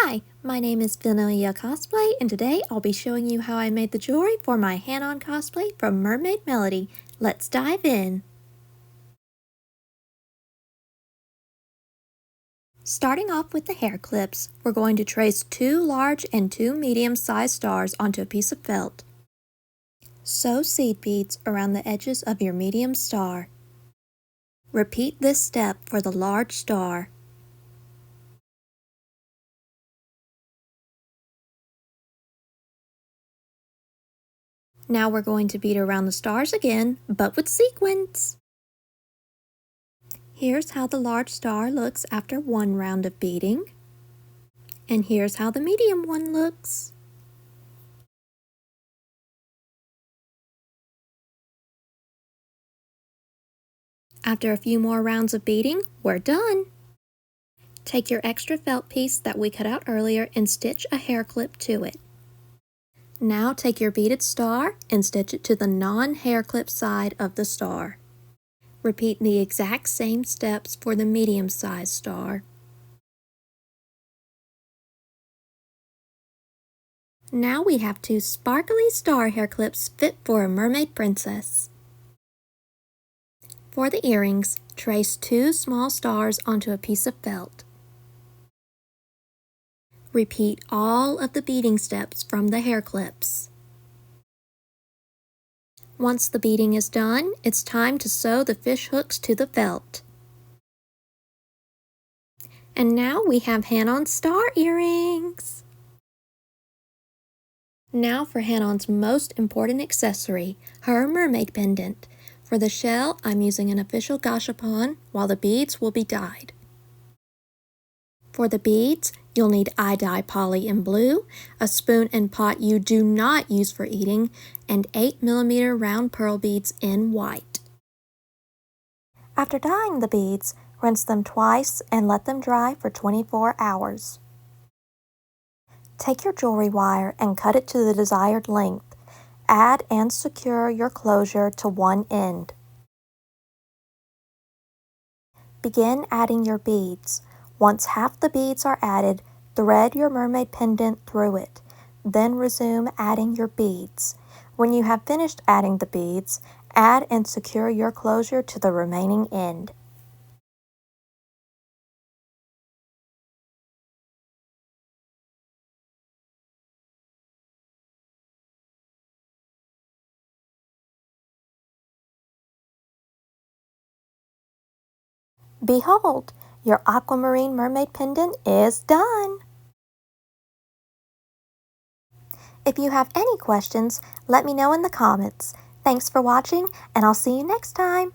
Hi, my name is Vanilla Cosplay, and today I'll be showing you how I made the jewelry for my Hanon cosplay from Mermaid Melody. Let's dive in. Starting off with the hair clips, we're going to trace 2 large and 2 medium-sized stars onto a piece of felt. Sew seed beads around the edges of your medium star. Repeat this step for the large star. Now we're going to bead around the stars again, but with sequins. Here's how the large star looks after one round of beading. And here's how the medium one looks. After a few more rounds of beading, we're done. Take your extra felt piece that we cut out earlier and stitch a hair clip to it. Now take your beaded star and stitch it to the non-hair clip side of the star. Repeat the exact same steps for the medium-sized star. Now we have 2 sparkly star hair clips fit for a mermaid princess. For the earrings, trace 2 small stars onto a piece of felt. Repeat all of the beading steps from the hair clips. Once the beading is done, it's time to sew the fish hooks to the felt. And now we have Hanon's star earrings! Now for Hanon's most important accessory, her mermaid pendant. For the shell, I'm using an official gashapon, while the beads will be dyed. For the beads, you'll need eye-dye poly in blue, a spoon and pot you do not use for eating, and 8mm round pearl beads in white. After dyeing the beads, rinse them twice and let them dry for 24 hours. Take your jewelry wire and cut it to the desired length. Add and secure your closure to one end. Begin adding your beads. Once half the beads are added, thread your mermaid pendant through it. Then resume adding your beads. When you have finished adding the beads, add and secure your closure to the remaining end. Behold, your aquamarine mermaid pendant is done! If you have any questions, let me know in the comments. Thanks for watching, and I'll see you next time.